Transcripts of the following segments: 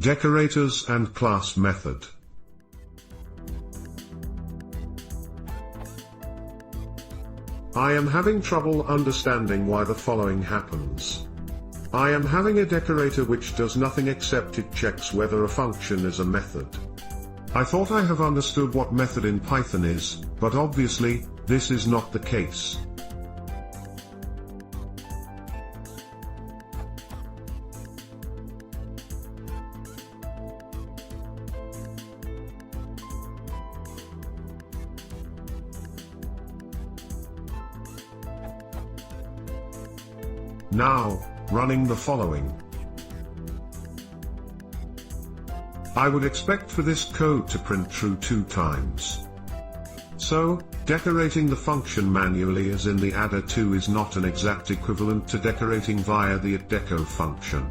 Decorators and class method. I am having trouble understanding why the following happens. I am having a decorator which does nothing except it checks whether a function is a method. I thought I have understood what method in Python is, but obviously, this is not the case. Now, running the following. I would expect for this code to print true 2 times. So, decorating the function manually as in the adder2 is not an exact equivalent to decorating via the @deco function.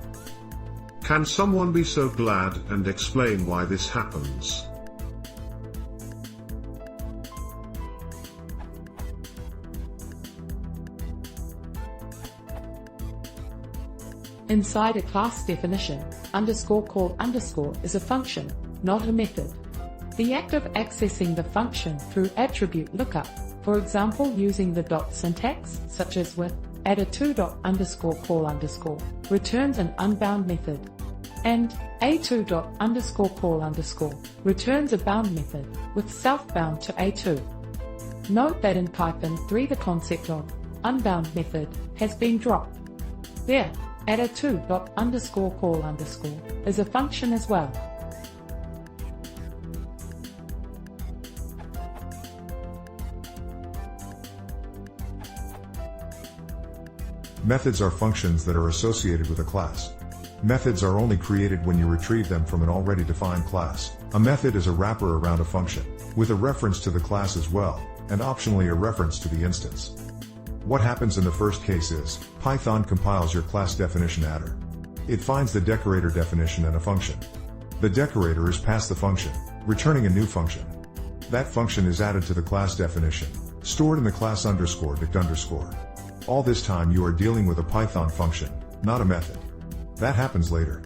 Can someone be so glad and explain why this happens? Inside a class definition, _call_ is a function, not a method. The act of accessing the function through attribute lookup, for example using the dot syntax, such as with adder2._call_, returns an unbound method, and a2._call_ returns a bound method, with self-bound to a2. Note that in Python 3 the concept of unbound method has been dropped. There, adder2._call_ is a function as well. Methods are functions that are associated with a class. Methods are only created when you retrieve them from an already defined class. A method is a wrapper around a function, with a reference to the class as well, and optionally a reference to the instance. What happens in the first case is, Python compiles your class definition adder. It finds the decorator definition and a function. The decorator is passed the function, returning a new function. That function is added to the class definition, stored in the class _dict_. All this time you are dealing with a Python function, not a method. That happens later.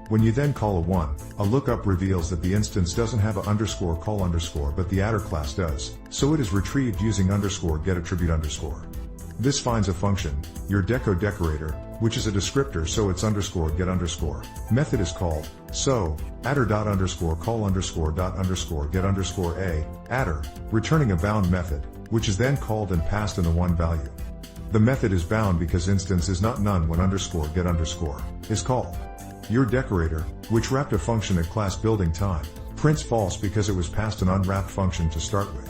When you then call a 1, a lookup reveals that the instance doesn't have a _call_ but the adder class does, so it is retrieved using _getAttribute_. This finds a function, your decorator, which is a descriptor, so its _get_. Method is called, so, adder._call_._get_a, adder, returning a bound method, which is then called and passed in the 1 value. The method is bound because instance is not none when _get_ is called. Your decorator, which wrapped a function at class building time, prints false because it was passed an unwrapped function to start with.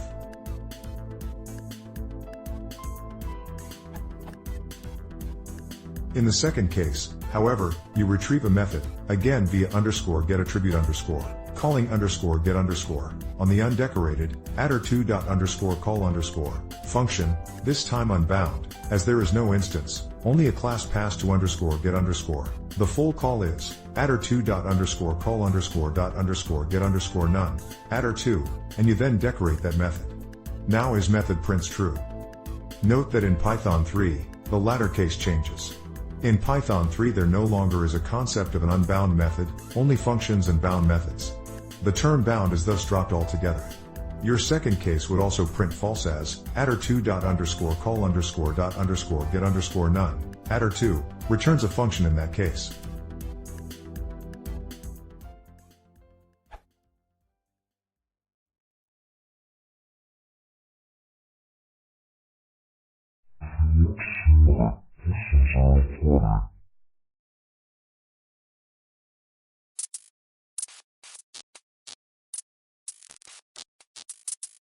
In the second case, however, you retrieve a method, again via _getAttribute_, calling _get_ on the undecorated, adder2._call_ function, this time unbound, as there is no instance, only a class passed to _get_. The full call is, adder2._call_._get_none, adder2, and you then decorate that method. Now is method prints true. Note that in Python 3, the latter case changes. In Python 3 there no longer is a concept of an unbound method, only functions and bound methods. The term bound is thus dropped altogether. Your second case would also print false as, adder2._call_._get_none, adder2, returns a function in that case. This is our